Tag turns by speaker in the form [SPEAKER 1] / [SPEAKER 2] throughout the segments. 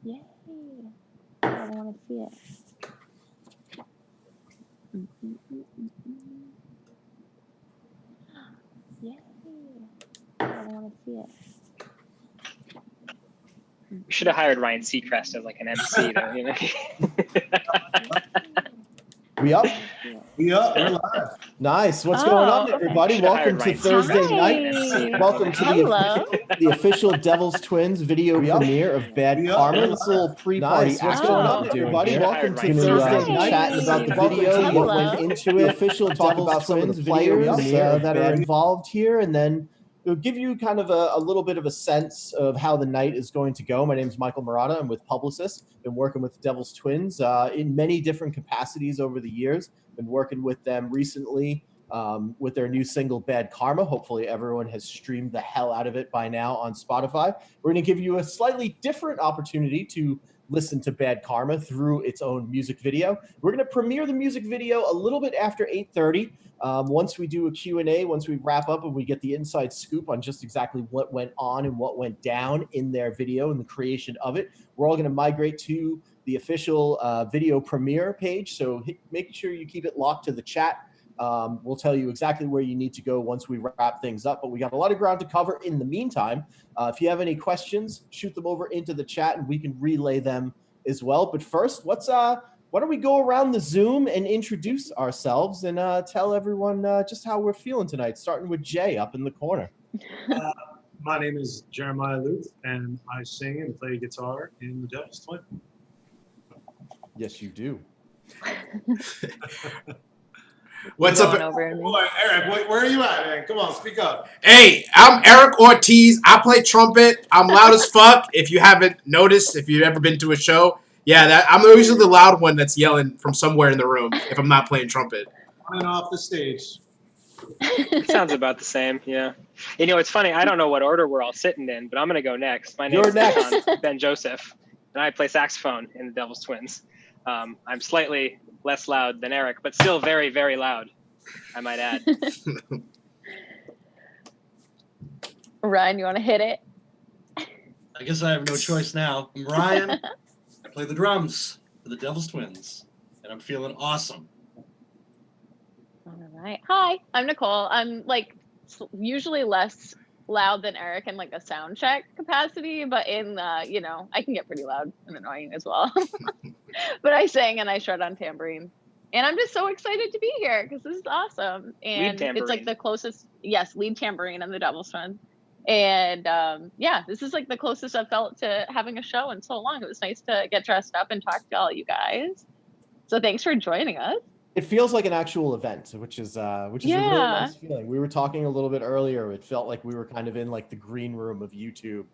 [SPEAKER 1] Yay! I want to see it. Yay! I want to see it.
[SPEAKER 2] We should have hired Ryan Seacrest as like an MC though, you know.
[SPEAKER 3] We up?
[SPEAKER 4] We up. We're live.
[SPEAKER 3] Nice. What's going on, everybody?
[SPEAKER 2] Should've
[SPEAKER 3] Welcome
[SPEAKER 2] hired
[SPEAKER 3] to
[SPEAKER 2] Ryan
[SPEAKER 3] Thursday
[SPEAKER 2] Seacrest.
[SPEAKER 3] night.
[SPEAKER 1] Hi.
[SPEAKER 3] Welcome to
[SPEAKER 1] Hello.
[SPEAKER 3] the official Devil's Twins video premiere of Bad
[SPEAKER 4] We up.
[SPEAKER 3] Karma.
[SPEAKER 4] We're
[SPEAKER 3] This little pre-party
[SPEAKER 4] Nice.
[SPEAKER 3] What's
[SPEAKER 1] Oh.
[SPEAKER 3] going on,
[SPEAKER 2] Doing
[SPEAKER 3] everybody?
[SPEAKER 2] here.
[SPEAKER 3] Welcome to
[SPEAKER 2] Ryan
[SPEAKER 3] Thursday
[SPEAKER 1] Seacrest.
[SPEAKER 3] chatting about the
[SPEAKER 1] Hi.
[SPEAKER 3] video, what
[SPEAKER 1] Hello.
[SPEAKER 3] went into it, official talk about some of the players that are involved here, and then we'll give you kind of a little bit of a sense of how the night is going to go. My name is Michael Marotta. I'm with Publicist. Been working with Devil's Twins in many different capacities over the years. Been working with them recently with their new single, Bad Karma. Hopefully everyone has streamed the hell out of it by now on Spotify. We're going to give you a slightly different opportunity to listen to Bad Karma through its own music video. We're going to premiere the music video a little bit after 8:30. Once we do a Q&A, once we wrap up and we get the inside scoop on just exactly what went on and what went down in their video and the creation of it, we're all going to migrate to the official video premiere page. So make sure you keep it locked to the chat. We'll tell you exactly where you need to go once we wrap things up, but we got a lot of ground to cover in the meantime. If you have any questions, shoot them over into the chat and we can relay them as well. But first, why don't we go around the Zoom and introduce ourselves and tell everyone just how we're feeling tonight, starting with Jay up in the corner.
[SPEAKER 4] My name is Jeremiah Louf, and I sing and play guitar in the Devil's Twin.
[SPEAKER 3] Yes, you do.
[SPEAKER 5] What's up?
[SPEAKER 4] Boy, Eric, where are you at, man? Come on, speak up.
[SPEAKER 5] Hey, I'm Eric Ortiz. I play trumpet. I'm loud as fuck. If you haven't noticed, if you've ever been to a show, I'm usually the loud one that's yelling from somewhere in the room if I'm not playing trumpet.
[SPEAKER 4] On and off the stage.
[SPEAKER 2] It sounds about the same, yeah. You know, it's funny. I don't know what order we're all sitting in, but I'm going to go next. My name
[SPEAKER 3] You're
[SPEAKER 2] is
[SPEAKER 3] next.
[SPEAKER 2] Aitan Ben-Joseph, and I play saxophone in the Devil's Twins. I'm slightly less loud than Eric, but still very, very loud, I might add.
[SPEAKER 1] Ryan, you want to hit it?
[SPEAKER 6] I guess I have no choice now. I'm Ryan. I play the drums for the Devil's Twins, and I'm feeling awesome.
[SPEAKER 1] All right. Hi, I'm Nicole. I'm like usually less loud than Eric in like a sound check capacity, but in I can get pretty loud and annoying as well. But I sing and I shred on tambourine, and I'm just so excited to be here because this is awesome. And it's like the closest, lead tambourine in the Devil's Twins. And this is like the closest I've felt to having a show in so long. It was nice to get dressed up and talk to all you guys. So thanks for joining us.
[SPEAKER 3] It feels like an actual event, which is a really nice feeling. We were talking a little bit earlier. It felt like we were kind of in like the green room of YouTube,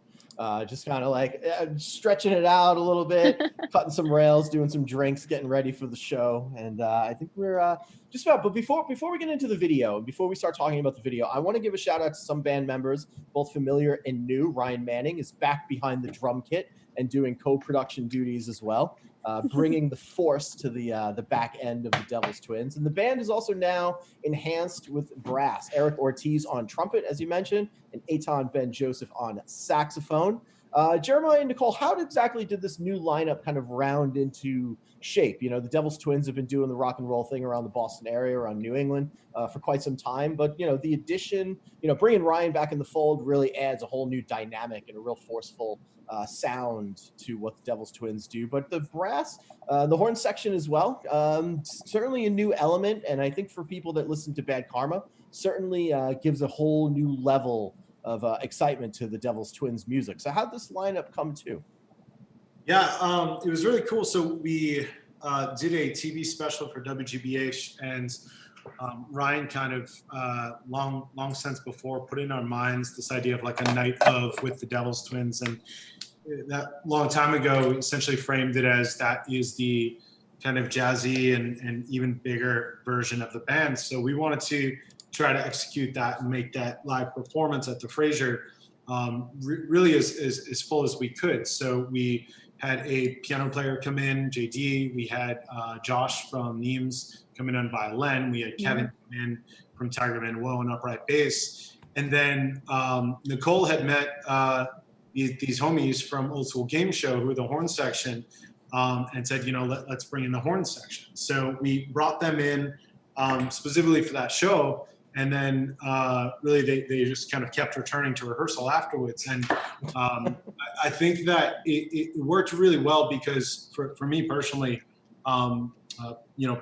[SPEAKER 3] just kind of like stretching it out a little bit, cutting some rails, doing some drinks, getting ready for the show. And I think we're just about. But before we get into the video, and before we start talking about the video, I want to give a shout out to some band members, both familiar and new. Ryan Manning is back behind the drum kit and doing co-production duties as well. Bringing the force to the back end of the Devil's Twins. And the band is also now enhanced with brass. Eric Ortiz on trumpet, as you mentioned, and Aitan Ben-Joseph on saxophone. Jeremiah and Nicole, how exactly did this new lineup kind of round into shape? You know, the Devil's Twins have been doing the rock and roll thing around the Boston area, around New England for quite some time. But, the addition, bringing Ryan back in the fold really adds a whole new dynamic and a real forceful sound to what the Devil's Twins do. But the brass, the horn section as well, certainly a new element. And I think for people that listen to Bad Karma, certainly gives a whole new level of excitement to the Devil's Twins music. So how'd this lineup come to?
[SPEAKER 4] Yeah, it was really cool. So we did a TV special for WGBH, and Ryan kind of long since before put in our minds this idea of like a night of with the Devil's Twins, and that long time ago essentially framed it as that is the kind of jazzy and even bigger version of the band. So we wanted to try to execute that and make that live performance at the Fraser really as full as we could. So we had a piano player come in, JD. We had Josh from Neems come in on violin. We had Kevin come in from Tiger Man Woe on upright bass. And then Nicole had met these homies from Old School Game Show who are the horn section, and said, let's bring in the horn section. So we brought them in specifically for that show. And then really they just kind of kept returning to rehearsal afterwards. And I think that it worked really well because for me personally,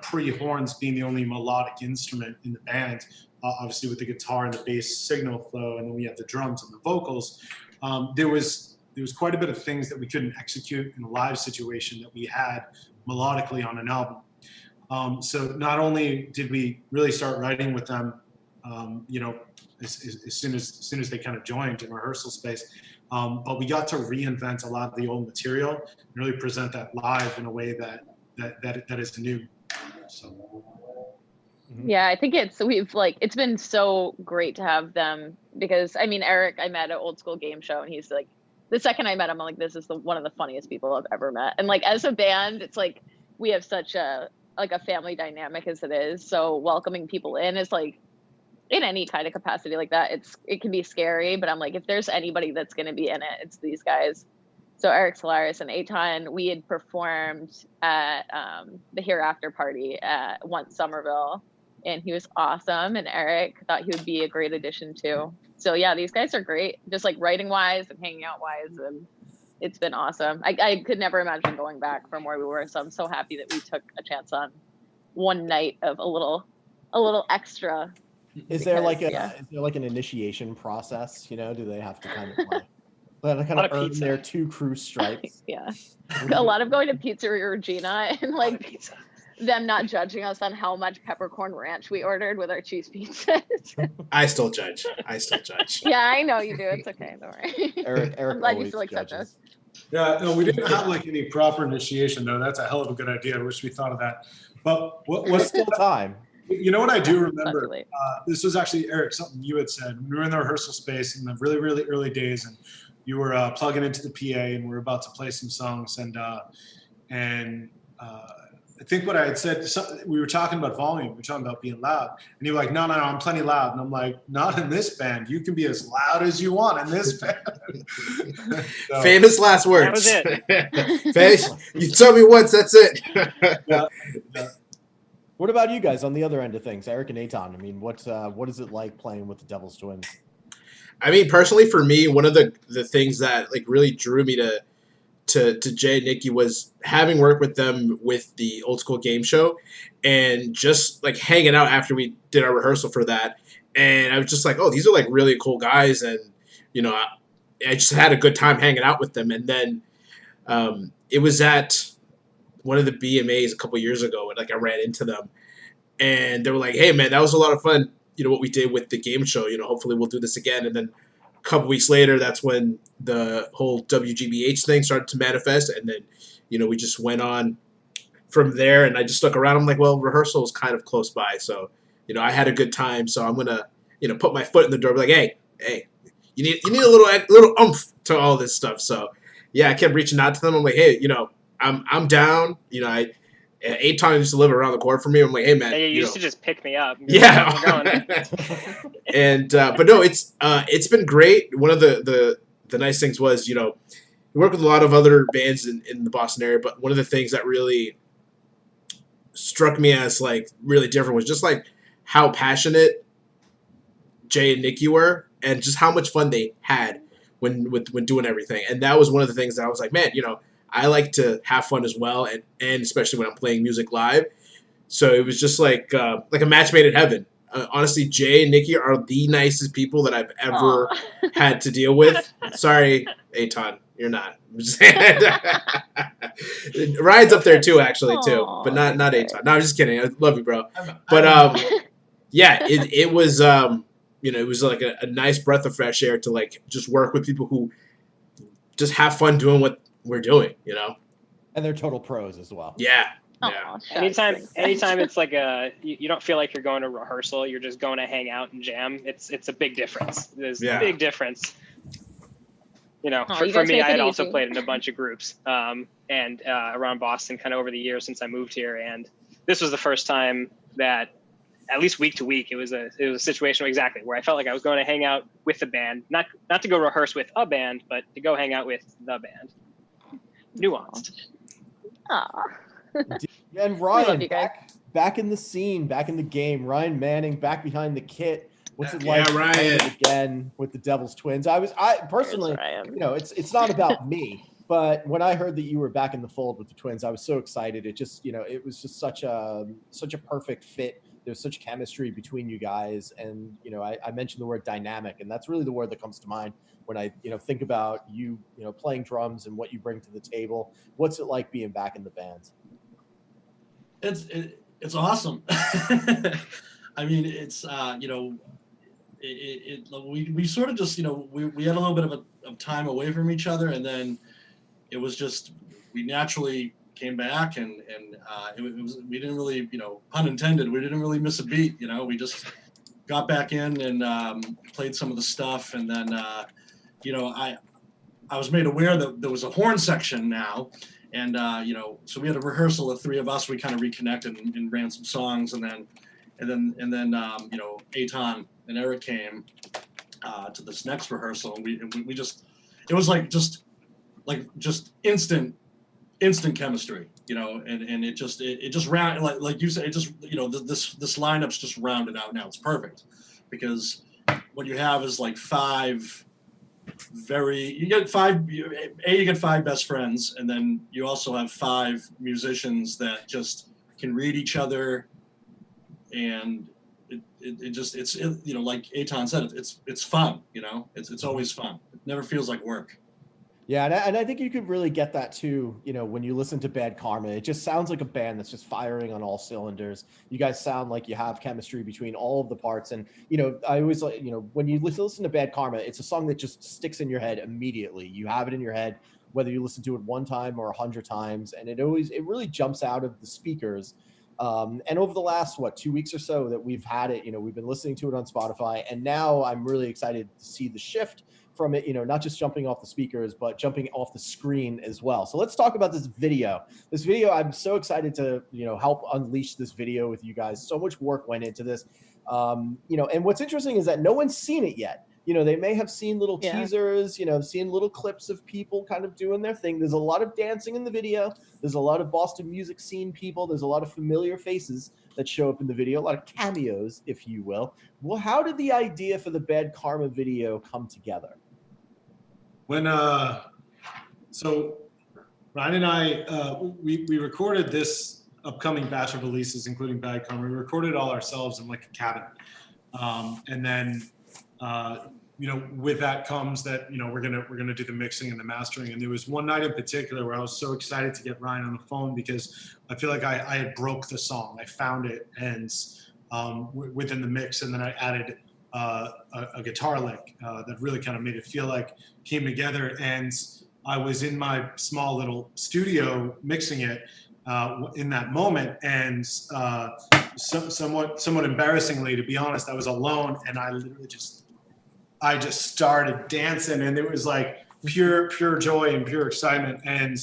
[SPEAKER 4] pre-horns being the only melodic instrument in the band, obviously with the guitar and the bass signal flow, and then we have the drums and the vocals, there was quite a bit of things that we couldn't execute in a live situation that we had melodically on an album. So not only did we really start writing with them, as soon as they kind of joined in rehearsal space, but we got to reinvent a lot of the old material and really present that live in a way that is new. So.
[SPEAKER 1] Yeah, I think it's been so great to have them, because I mean, Eric, I met at Old School Game Show, and he's like, the second I met him, I'm like, this is one of the funniest people I've ever met. And like, as a band, it's like we have such a family dynamic as it is. So welcoming people in is like, in any kind of capacity like that, it can be scary, but I'm like, if there's anybody that's going to be in it, it's these guys. So Eric's hilarious. And Aitan, we had performed at the Hereafter party at once Somerville, and he was awesome. And Eric thought he would be a great addition too. So yeah, these guys are great, just like writing wise and hanging out wise, and it's been awesome. I could never imagine going back from where we were. So I'm so happy that we took a chance on one night of a little extra.
[SPEAKER 3] Is there like an initiation process? Do they have to kind of earn their 2 crew stripes?
[SPEAKER 1] Yeah, a lot of going to Pizzeria Regina and like them not judging us on how much peppercorn ranch we ordered with our cheese pizzas.
[SPEAKER 5] I still judge.
[SPEAKER 1] Yeah, I know you do. It's okay. Don't worry.
[SPEAKER 3] Eric
[SPEAKER 1] I'm glad you still accept us.
[SPEAKER 4] Yeah, no, we didn't have like any proper initiation though. That's a hell of a good idea. I wish we thought of that. But what's
[SPEAKER 3] still time?
[SPEAKER 4] You know what I do remember? This was actually, Eric, something you had said. We were in the rehearsal space in the really, really early days, and you were plugging into the PA, and we were about to play some songs. And I think what I had said, we were talking about volume. We were talking about being loud. And you're like, no, I'm plenty loud. And I'm like, not in this band. You can be as loud as you want in this band.
[SPEAKER 5] So, famous last words.
[SPEAKER 2] That was it.
[SPEAKER 5] Famous, you told me once, that's it.
[SPEAKER 4] Yeah.
[SPEAKER 3] What about you guys on the other end of things, Eric and Aitan? I mean, what is it like playing with the Devil's Twins?
[SPEAKER 5] I mean, personally, for me, one of the things that like really drew me to Jay and Nikki was having worked with them with the Old School Game Show, and just like hanging out after we did our rehearsal for that. And I was just like, oh, these are like really cool guys, and I just had a good time hanging out with them. And then it was at one of the BMAs a couple years ago, and like I ran into them, and they were like, "Hey, man, that was a lot of fun. What we did with the game show. Hopefully we'll do this again." And then a couple weeks later, that's when the whole WGBH thing started to manifest, and then we just went on from there. And I just stuck around. I'm like, well, rehearsal is kind of close by, so I had a good time. So I'm gonna put my foot in the door, be like, hey, you need a little oomph to all this stuff. So yeah, I kept reaching out to them. I'm like, hey, I'm down. Aitan used to live around the corner from me. I'm like, hey man,
[SPEAKER 2] you used to just pick me up.
[SPEAKER 5] Yeah. And but no, it's been great. One of the nice things was, we work with a lot of other bands in the Boston area, but one of the things that really struck me as like really different was just like how passionate Jay and Nikki were, and just how much fun they had when doing everything. And that was one of the things that I was like, man, I like to have fun as well, and especially when I'm playing music live. So it was just like a match made in heaven. Honestly, Jay and Nikki are the nicest people that I've ever had to deal with. Sorry, Aitan, you're not. Ryan's up there too, actually, but not Aitan. No, I'm just kidding. I love you, bro. But yeah, it was it was like a nice breath of fresh air to like just work with people who just have fun doing what we're doing,
[SPEAKER 3] And they're total pros as well.
[SPEAKER 5] Yeah.
[SPEAKER 1] Yeah.
[SPEAKER 2] Anytime it's like you don't feel like you're going to rehearsal, you're just going to hang out and jam. It's a big difference. There's a big difference. For me, I had also played in a bunch of groups and around Boston kind of over the years since I moved here. And this was the first time that at least week to week, it was a situation exactly where I felt like I was going to hang out with the band, not to go rehearse with a band, but to go hang out with the band. Nuanced.
[SPEAKER 1] Aw.
[SPEAKER 3] And
[SPEAKER 1] love
[SPEAKER 3] Ryan,
[SPEAKER 1] you guys.
[SPEAKER 3] back in the scene, back in the game. Ryan Manning back behind the kit. What's it
[SPEAKER 5] Yeah,
[SPEAKER 3] like
[SPEAKER 5] Ryan.
[SPEAKER 3] again with the Devil's Twins? I personally,
[SPEAKER 1] Ryan.
[SPEAKER 3] you know, it's not about me, but when I heard that you were back in the fold with the Twins, I was so excited. It just, you know, it was just such a perfect fit. There's such chemistry between you guys, and you know, I mentioned the word dynamic, and that's really the word that comes to mind when I, you know, think about you know, playing drums and what you bring to the table. What's it like being back in the band?
[SPEAKER 6] It's awesome. I mean, it's you know, we sort of just, you know, we had a little bit of time away from each other, and then it was just, we naturally came back, and it was, we didn't really, you know, pun intended, we didn't really miss a beat. You know, we just got back in and played some of the stuff, and then you know, I was made aware that there was a horn section now. And, you know, so we had a rehearsal, the three of us, we kind of reconnected and ran some songs. And then, you know, Aitan and Eric came to this next rehearsal. And we just, it was like just instant chemistry, you know, and it just round, like you said, it just, you know, this lineup's just rounded out now. It's perfect because what you have is like you get five best friends, and then you also have five musicians that just can read each other, and it's you know, like Aitan said, it's fun, you know, it's always fun. It never feels like work.
[SPEAKER 3] Yeah, and I think you could really get that too, you know, when you listen to Bad Karma. It just sounds like a band that's just firing on all cylinders. You guys sound like you have chemistry between all of the parts. And, you know, I always like, you know, when you listen to Bad Karma, it's a song that just sticks in your head immediately. You have it in your head, whether you listen to it one time or 100 times. And it really jumps out of the speakers. And over the last, 2 weeks or so that we've had it, you know, we've been listening to it on Spotify. And now I'm really excited to see the shift from it, you know, not just jumping off the speakers, but jumping off the screen as well. So let's talk about this video. This video, I'm so excited to, you know, help unleash this video with you guys. So much work went into this. You know, and what's interesting is that no one's seen it yet. You know, they may have seen little teasers, you know, seen little clips of people kind of doing their thing. There's a lot of dancing in the video. There's a lot of Boston music scene people. There's a lot of familiar faces that show up in the video, a lot of cameos, if you will. Well, how did the idea for the Bad Karma video come together?
[SPEAKER 4] When so Ryan and I we recorded this upcoming batch of releases, including Bad Karma. We recorded it all ourselves in like a cabin, and then you know, with that comes that, you know, we're gonna do the mixing and the mastering. And there was one night in particular where I was so excited to get Ryan on the phone because I feel like I had broke the song. I found it, and within the mix, and then I added a guitar lick that really kind of made it feel like came together. And I was in my small little studio mixing it in that moment, and somewhat embarrassingly, to be honest, I was alone, and I literally just started dancing, and it was like pure joy and pure excitement. And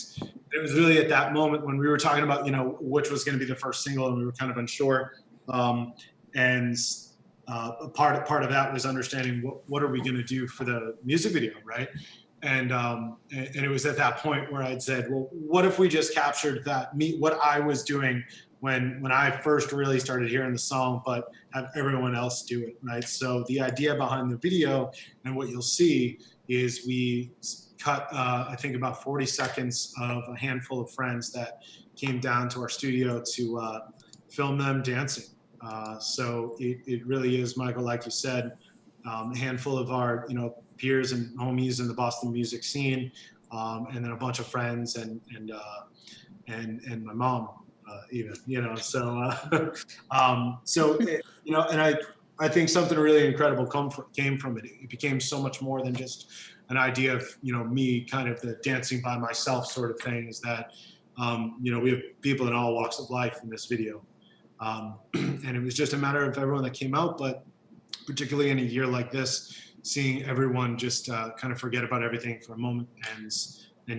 [SPEAKER 4] it was really at that moment when we were talking about, you know, which was going to be the first single, and we were kind of unsure. And part of that was understanding what are we going to do for the music video, right? And it was at that point where I'd said, well, what if we just captured what I was doing when I first really started hearing the song, but have everyone else do it, right? So the idea behind the video and what you'll see is we cut, I think, about 40 seconds of a handful of friends that came down to our studio to film them dancing. So it really is, Michael, like you said, a handful of our, you know, peers and homies in the Boston music scene, and then a bunch of friends and my mom, even, you know. So you know, and I think something really incredible came from it. It became so much more than just an idea of, you know, me kind of the dancing by myself sort of thing. Is that you know, we have people in all walks of life in this video. And it was just a matter of everyone that came out, but particularly in a year like this, seeing everyone just kind of forget about everything for a moment and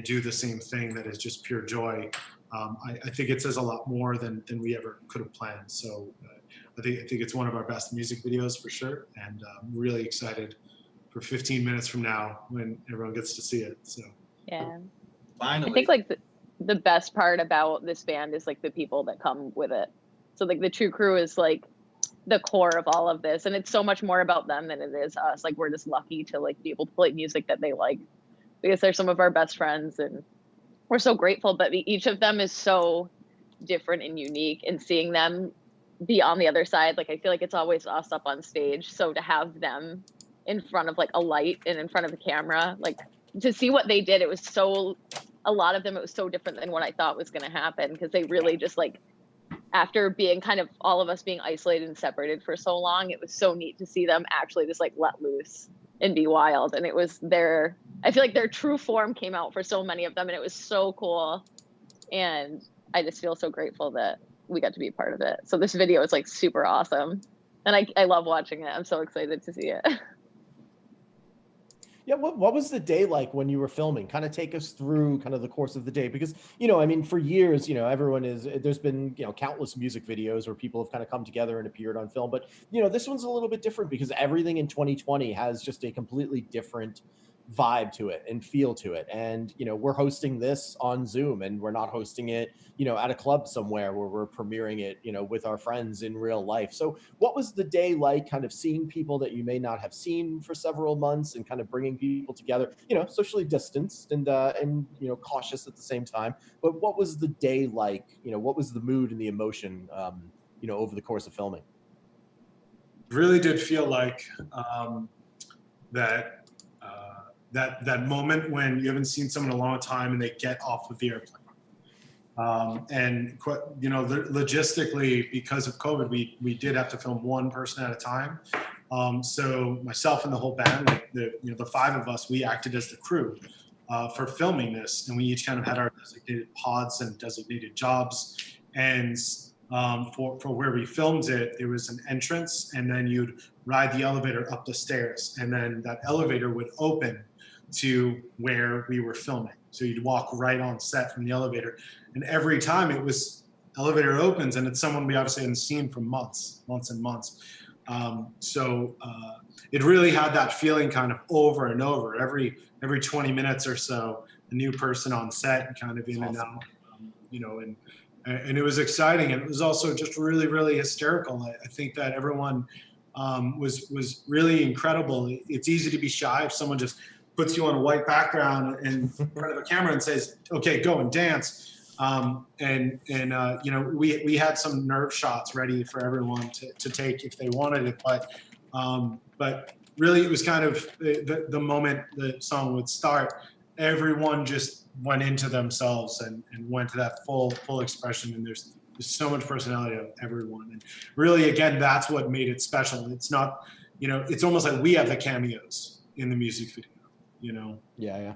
[SPEAKER 4] do the same thing that is just pure joy. I think it says a lot more than we ever could have planned. So I think it's one of our best music videos for sure, and I'm really excited for 15 minutes from now when everyone gets to see it. So
[SPEAKER 1] Yeah.
[SPEAKER 6] Finally.
[SPEAKER 1] I think like the best part about this band is like the people that come with it. So like the True Crew is like the core of all of this, and it's so much more about them than it is us. Like we're just lucky to like be able to play music that they like, because they're some of our best friends, and we're so grateful. But each of them is so different and unique, and seeing them be on the other side, like I feel like it's always us up on stage. So to have them in front of like a light and in front of a camera, like to see what they did, it was so, a lot of them, it was so different than what I thought was going to happen, because they really just like, after being kind of all of us being isolated and separated for so long, it was so neat to see them actually just like let loose and be wild. And it was their, I feel like their true form came out for so many of them, and it was so cool. And I just feel so grateful that we got to be a part of it. So this video is like super awesome, and I love watching it. I'm so excited to see it.
[SPEAKER 3] Yeah, what was the day like when you were filming? Kind of take us through kind of the course of the day, because, you know, I mean, for years, you know, there's been, you know, countless music videos where people have kind of come together and appeared on film. But, you know, this one's a little bit different because everything in 2020 has just a completely different vibe to it and feel to it. And, you know, we're hosting this on Zoom, and we're not hosting it, you know, at a club somewhere where we're premiering it, you know, with our friends in real life. So what was the day like, kind of seeing people that you may not have seen for several months and kind of bringing people together, you know, socially distanced and, you know, cautious at the same time? But what was the day like? You know, what was the mood and the emotion, you know, over the course of filming?
[SPEAKER 4] really did feel like that moment when you haven't seen someone in a long time and they get off of the airplane. And you know, logistically, because of COVID, we did have to film one person at a time. So myself and the whole band, like the five of us, we acted as the crew for filming this, and we each kind of had our designated pods and designated jobs. And for where we filmed it, there was an entrance, and then you'd ride the elevator up the stairs, and then that elevator would open to where we were filming. So you'd walk right on set from the elevator, and every time it was elevator opens, and it's someone we obviously hadn't seen for months and months. So it really had that feeling kind of over and over. Every 20 minutes or so, a new person on set, and kind of in and out, you know, and it was exciting, and it was also just really, really hysterical. I think that everyone was really incredible. It's easy to be shy if someone just puts you on a white background in front of a camera and says, "Okay, go and dance." You know, we had some nerve shots ready for everyone to take if they wanted it, but really it was kind of the moment the song would start, everyone just went into themselves and went to that full expression, and there's so much personality of everyone, and really, again, that's what made it special. It's not, you know, it's almost like we have the cameos in the music video, you know.
[SPEAKER 3] Yeah.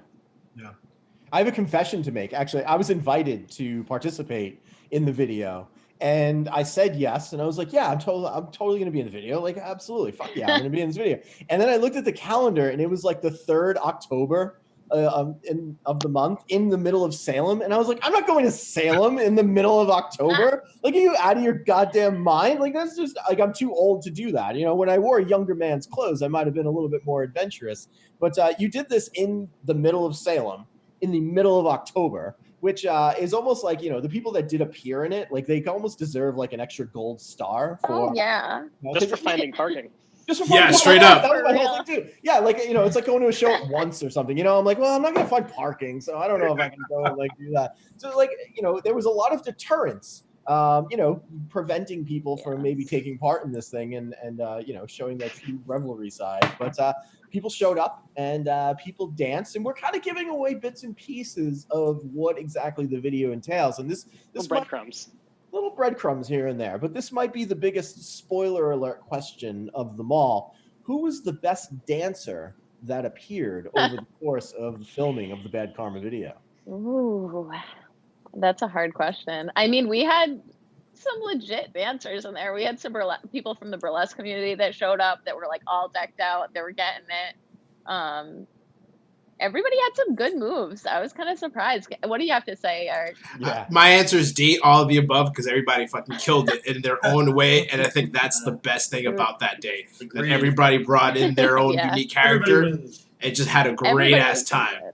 [SPEAKER 3] I have a confession to make. Actually, I was invited to participate in the video, and I said yes. And I was like, yeah, I'm totally going to be in the video. Like, absolutely. Fuck yeah, I'm going to be in this video. And then I looked at the calendar, and it was like the 3rd October of the month, in the middle of Salem. And I was like, I'm not going to Salem in the middle of October. Like, are you out of your goddamn mind? Like, that's just like, I'm too old to do that. You know, when I wore a younger man's clothes, I might have been a little bit more adventurous. But you did this in the middle of Salem, in the middle of October, which is almost like, you know, the people that did appear in it, like, they almost deserve like an extra gold star for,
[SPEAKER 1] yeah.
[SPEAKER 3] you know,
[SPEAKER 2] Just for finding parking.
[SPEAKER 3] just for
[SPEAKER 5] Yeah, straight up.
[SPEAKER 3] That was my whole thing too. Yeah, like, you know, it's like going to a show at once or something. You know, I'm like, well, I'm not gonna find parking, so I don't know if I can go and like do that. So like, you know, there was a lot of deterrence, you know, preventing people from maybe taking part in this thing and you know, showing that true revelry side. But people showed up, and people danced, and we're kind of giving away bits and pieces of what exactly the video entails. And this
[SPEAKER 2] Breadcrumbs.
[SPEAKER 3] Little breadcrumbs here and there, but this might be the biggest spoiler alert question of them all. Who was the best dancer that appeared over the course of the filming of the Bad Karma video?
[SPEAKER 1] Ooh, that's a hard question. I mean, we had some legit dancers in there. We had some people from the burlesque community that showed up that were like all decked out. They were getting it. everybody had some good moves. I was kind of surprised. What do you have to say, Eric?
[SPEAKER 3] Yeah.
[SPEAKER 5] My answer is D, all of the above, because everybody fucking killed it in their own way, and I think that's the best thing about that day. That
[SPEAKER 6] Agreed.
[SPEAKER 5] everybody brought in their own
[SPEAKER 1] Yeah.
[SPEAKER 5] unique
[SPEAKER 6] Everybody
[SPEAKER 5] character
[SPEAKER 6] wins.
[SPEAKER 5] and just had a great
[SPEAKER 1] Everybody
[SPEAKER 5] ass
[SPEAKER 1] was so
[SPEAKER 5] time.
[SPEAKER 1] good.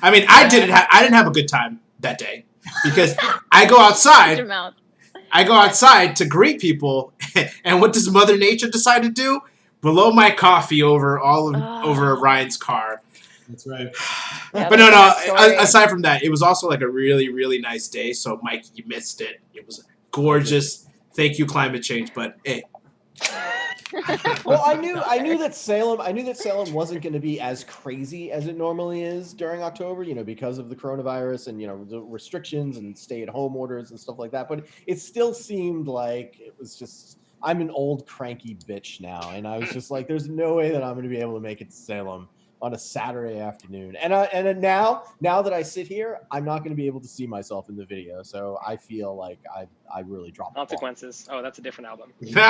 [SPEAKER 5] I mean, I didn't have a good time that day because I go outside.
[SPEAKER 1] Shut your mouth.
[SPEAKER 5] I go outside to greet people, and what does Mother Nature decide to do? Blow my coffee over over Ryan's car.
[SPEAKER 4] That's right.
[SPEAKER 1] Yeah,
[SPEAKER 5] But
[SPEAKER 1] that's
[SPEAKER 5] no.
[SPEAKER 1] that story.
[SPEAKER 5] Aside from that, it was also like a really, really nice day. So, Mike, you missed it. It was gorgeous. Thank you, climate change. But hey,
[SPEAKER 3] Well, I knew that Salem wasn't going to be as crazy as it normally is during October, because of the coronavirus and the restrictions and stay-at-home orders and stuff like that. But it still seemed like it was just. I'm an old cranky bitch now, and I was just like, "There's no way that I'm going to be able to make it to Salem on a Saturday afternoon." And now that I sit here, I'm not going to be able to see myself in the video, so I feel like I really dropped the ball.
[SPEAKER 2] Consequences. Oh, that's a different album.
[SPEAKER 4] Michael,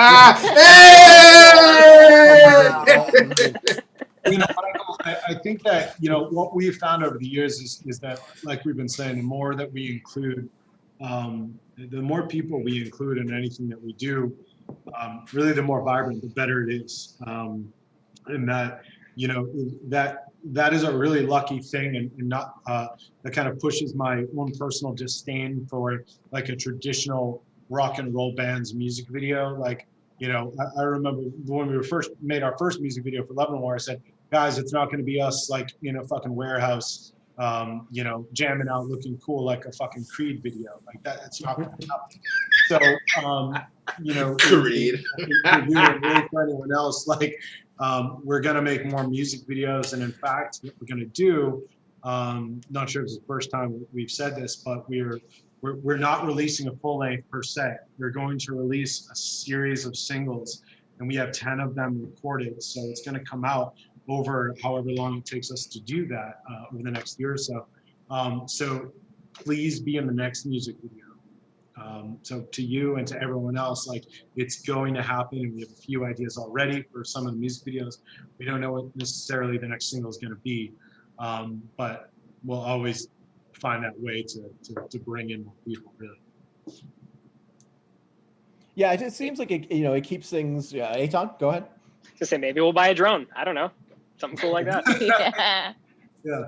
[SPEAKER 4] I think that what we've found over the years is that, like we've been saying, the more that we include, the more people we include in anything that we do, really the more vibrant, the better it is. And that that is a really lucky thing, and not that kind of pushes my own personal disdain for like a traditional rock and roll band's music video. Like, I remember when we first made our first music video for Lebanon, I said, guys, it's not going to be us like in a fucking warehouse, jamming out, looking cool like a fucking Creed video. Like that, it's not going to happen. So,
[SPEAKER 5] Creed.
[SPEAKER 4] If we were really for anyone else, like, we're going to make more music videos. And in fact, what we're going to do, not sure if it's the first time we've said this, but we're not releasing a full length per se. We're going to release a series of singles, and we have 10 of them recorded. So it's going to come out over however long it takes us to do that over the next year or so. So please be in the next music video. So to you and to everyone else, like, it's going to happen, and we have a few ideas already for some of the music videos. We don't know what necessarily the next single is going to be, but we'll always find that way to bring in more people, really.
[SPEAKER 3] Yeah, it seems like it keeps things. Aitan, go ahead.
[SPEAKER 2] To say maybe we'll buy a drone. I don't know, something cool like that.
[SPEAKER 1] Yeah.
[SPEAKER 4] Yeah.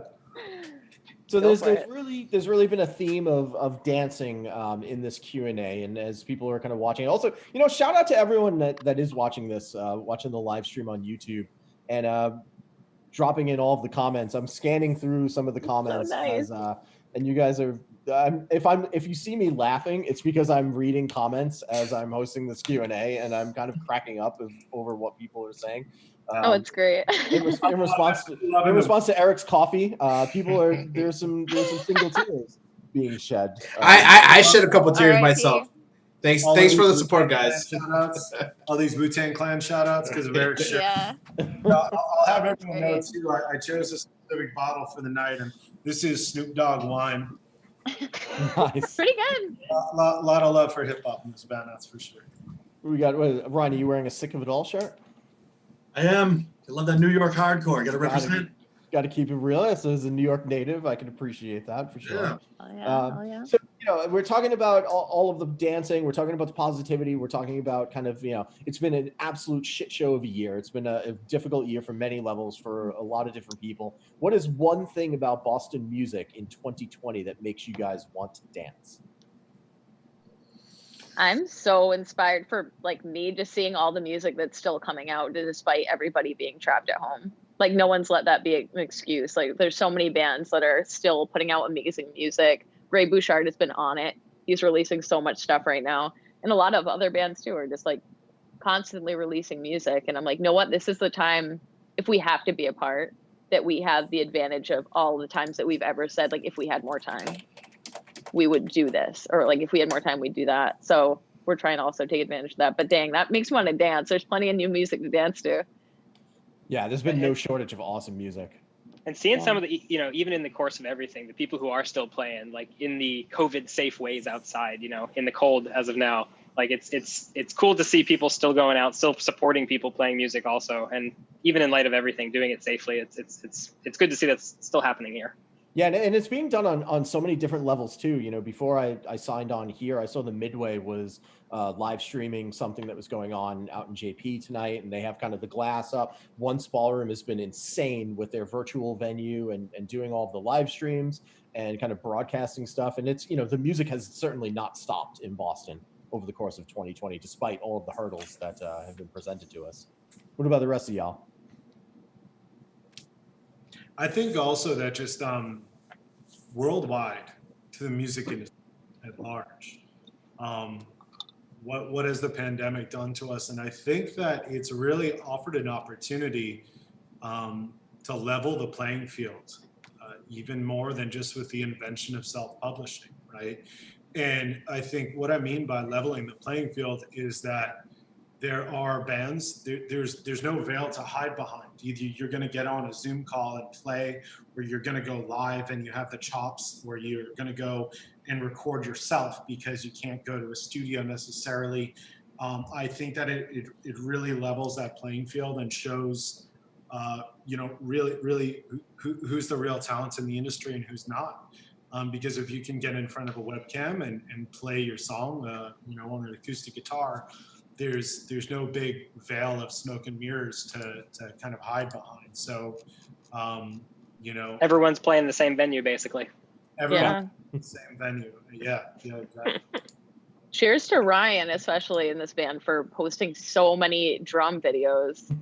[SPEAKER 3] So
[SPEAKER 1] Go
[SPEAKER 3] there's
[SPEAKER 1] for
[SPEAKER 3] really been a theme of dancing in this Q&A, and as people are kind of watching. Also, shout out to everyone that is watching this, watching the live stream on YouTube, and dropping in all of the comments. I'm scanning through some of the comments,
[SPEAKER 1] So nice.
[SPEAKER 3] and you guys are. If you see me laughing, it's because I'm reading comments as I'm hosting this Q&A, and I'm kind of cracking up over what people are saying.
[SPEAKER 1] Oh, it's great.
[SPEAKER 3] In response to Eric's coffee, there's some single tears being shed.
[SPEAKER 5] I shed a couple tears
[SPEAKER 1] R.I.P.
[SPEAKER 5] myself. Thanks for the support, guys.
[SPEAKER 4] Shout-outs, all these Wu-Tang Clan shout-outs because of Eric's shirt.
[SPEAKER 1] Yeah.
[SPEAKER 4] I'll have everyone know too. I chose a specific bottle for the night, and this is Snoop Dogg wine.
[SPEAKER 3] Nice.
[SPEAKER 1] Pretty good.
[SPEAKER 4] Lot of love for hip hop in this band, that's for sure.
[SPEAKER 3] We got Ryan. Are you wearing a Sick of It All shirt?
[SPEAKER 6] I am. I love that New York hardcore. Got to represent.
[SPEAKER 3] Got to keep it real. So as a New York native, I can appreciate that for sure.
[SPEAKER 6] Yeah.
[SPEAKER 1] Oh yeah.
[SPEAKER 3] So we're talking about all of the dancing. We're talking about the positivity. We're talking about kind of it's been an absolute shit show of a year. It's been a difficult year for many levels for a lot of different people. What is one thing about Boston music in 2020 that makes you guys want to dance?
[SPEAKER 1] I'm so inspired for me just seeing all the music that's still coming out despite everybody being trapped at home. Like, no one's let that be an excuse. Like, there's so many bands that are still putting out amazing music. Ray Bouchard has been on it. He's releasing so much stuff right now. And a lot of other bands too are just constantly releasing music. And I'm like, you know what? This is the time, if we have to be apart, that we have the advantage of all the times that we've ever said, if we had more time, we would do this, or if we had more time, we'd do that. So we're trying to also take advantage of that. But dang, that makes me want to dance. There's plenty of new music to dance to.
[SPEAKER 3] Yeah, there's been no shortage of awesome music.
[SPEAKER 2] And seeing some of the, even in the course of everything, the people who are still playing, in the COVID safe ways outside, in the cold as of now, Like it's cool to see people still going out, still supporting people playing music also, and even in light of everything, doing it safely. It's good to see that's still happening here.
[SPEAKER 3] Yeah, and it's being done on so many different levels too. You know, before I signed on here, I saw the Midway was live streaming something that was going on out in JP tonight, and they have kind of the glass up. Once Ballroom has been insane with their virtual venue and doing all the live streams and kind of broadcasting stuff. And it's, you know, the music has certainly not stopped in Boston over the course of 2020, despite all of the hurdles that have been presented to us. What about the rest of y'all?
[SPEAKER 4] I think also that just worldwide to the music industry at large, what has the pandemic done to us? And I think that it's really offered an opportunity to level the playing field, even more than just with the invention of self-publishing, right? And I think what I mean by leveling the playing field is that there are bands, there's no veil to hide behind. Either you're going to get on a Zoom call and play, or you're going to go live and you have the chops where you're going to go and record yourself because you can't go to a studio necessarily. I think that it really levels that playing field and shows, you know, really who's the real talent in the industry and who's not. Because if you can get in front of a webcam and play your song, you know, on an acoustic guitar, there's no big veil of smoke and mirrors to kind of hide behind. So, you know,
[SPEAKER 2] Everyone's playing the same venue, basically.
[SPEAKER 4] everyone in the same venue. Yeah, exactly.
[SPEAKER 1] Cheers to Ryan, especially in this band, for posting so many drum videos,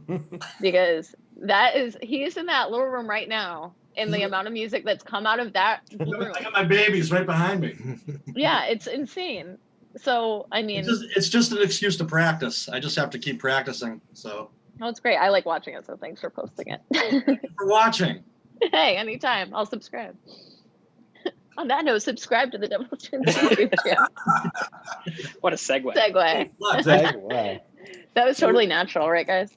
[SPEAKER 1] because he's in that little room right now, and the amount of music that's come out of that room.
[SPEAKER 6] I got my babies right behind me.
[SPEAKER 1] Yeah, it's insane. So, I mean,
[SPEAKER 6] It's just an excuse to practice. I just have to keep practicing. So,
[SPEAKER 1] oh, it's great. I like watching it, so thanks for posting it.
[SPEAKER 6] thank you for watching.
[SPEAKER 1] Hey, anytime. I'll subscribe. On that note, subscribe to the Devil's Twins YouTube channel.
[SPEAKER 2] What a segue.
[SPEAKER 1] Segue.
[SPEAKER 3] Segue.
[SPEAKER 1] That was totally natural, right, guys?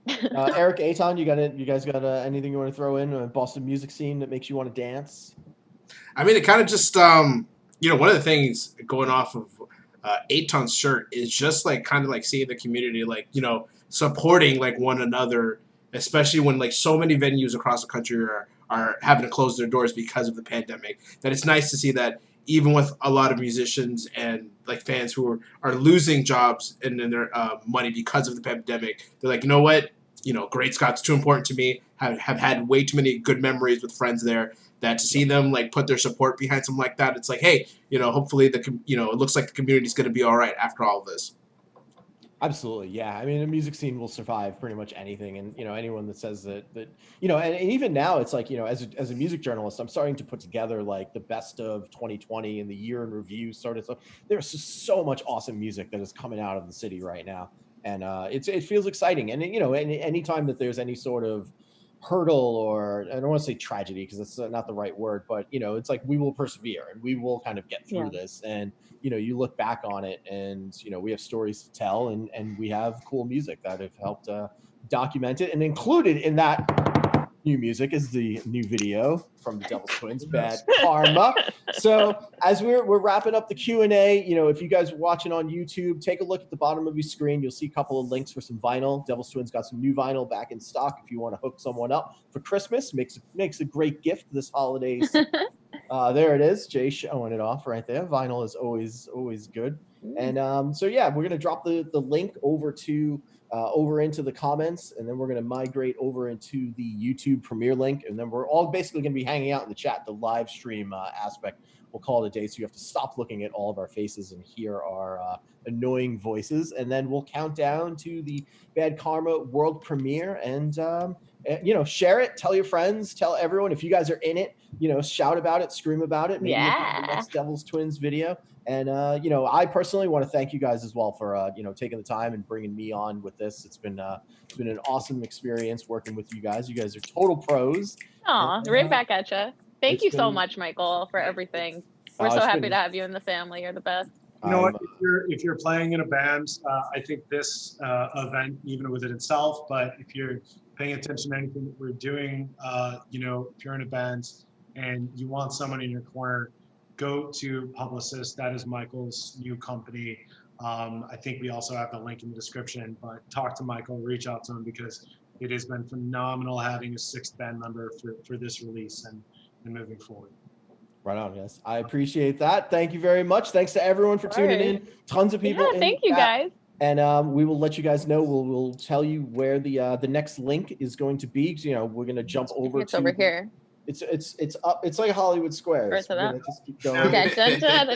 [SPEAKER 3] Eric, Aitan, you guys got anything you want to throw in a Boston music scene that makes you want to dance?
[SPEAKER 5] I mean, it kind of just, you know, one of the things going off of Aitan's shirt is just like kind of like seeing the community, like, you know, supporting like one another, especially when like so many venues across the country are having to close their doors because of the pandemic. That it's nice to see that even with a lot of musicians and like fans who are losing jobs and their money because of the pandemic, they're like, you know what? You know, Great Scott's too important to me. Have had way too many good memories with friends there. That to see them like put their support behind something like that, it's like, hey, you know, hopefully it looks like the community's going to be all right after all of this.
[SPEAKER 3] Absolutely, yeah. I mean, the music scene will survive pretty much anything, and you know, anyone that says that you know, and even now, it's like, you know, as a music journalist, I'm starting to put together like the best of 2020 and the year in review sort of stuff. There's just so much awesome music that is coming out of the city right now, and it feels exciting. And you know, anytime that there's any sort of hurdle, or I don't want to say tragedy because that's not the right word, but you know, it's like we will persevere and we will kind of get through this. And you know, you look back on it and you know, we have stories to tell, and we have cool music that have helped document it. And included in that new music is the new video from the Devil's Twins, Bad Karma. So as we're wrapping up the Q&A, you know, if you guys are watching on YouTube, take a look at the bottom of your screen. You'll see a couple of links for some vinyl. Devil's Twins got some new vinyl back in stock if you want to hook someone up for Christmas. Makes a great gift this holiday season. There it is. Jay showing it off right there. Vinyl is always good. And so yeah, we're gonna drop the link over into the comments, and then we're gonna migrate over into the YouTube Premiere link, and then we're all basically gonna be hanging out in the chat, the live stream aspect. We'll call it a day, so you have to stop looking at all of our faces and hear our annoying voices, and then we'll count down to the Bad Karma world premiere, and you know, share it, tell your friends, tell everyone. If you guys are in it, you know, shout about it, scream about it. Maybe the next Devil's Twins video. And you know, I personally want to thank you guys as well for you know, taking the time and bringing me on with this. It's been an awesome experience working with you guys. You guys are total pros.
[SPEAKER 1] Aw, right back at you. Thank you so much, Michael, for everything. We're so happy to have you in the family. You're the best.
[SPEAKER 4] You know what? If you're playing in a band, I think this event, even with it itself, but if you're paying attention to anything that we're doing, you know, if you're in a band and you want someone in your corner, go to Publicist. That is Michael's new company. I think we also have the link in the description, but talk to Michael, reach out to him, because it has been phenomenal having a 6th band member for this release and moving forward.
[SPEAKER 3] Right on, yes. I appreciate that. Thank you very much. Thanks to everyone for tuning in. Tons of people.
[SPEAKER 1] Yeah, thank you guys.
[SPEAKER 3] And we will let you guys know. We'll tell you where the next link is going to be. You know, we're gonna jump over.
[SPEAKER 1] It's over here.
[SPEAKER 3] It's up. It's like Hollywood Squares. We're gonna just keep going.
[SPEAKER 1] Okay.
[SPEAKER 2] It's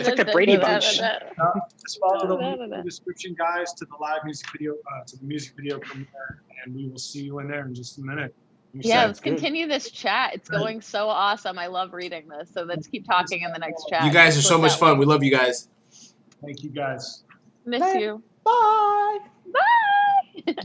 [SPEAKER 2] like the Brady Bunch.
[SPEAKER 4] Just follow the link in the description, guys, to the live music video, to the music video premiere, and we will see you in there in just a minute.
[SPEAKER 1] Yeah, let's continue this chat. It's going so awesome. I love reading this. So let's keep talking in the next chat.
[SPEAKER 5] You guys are so much fun. We love you guys.
[SPEAKER 4] Thank you, guys.
[SPEAKER 1] Miss you.
[SPEAKER 3] Bye.
[SPEAKER 1] Bye.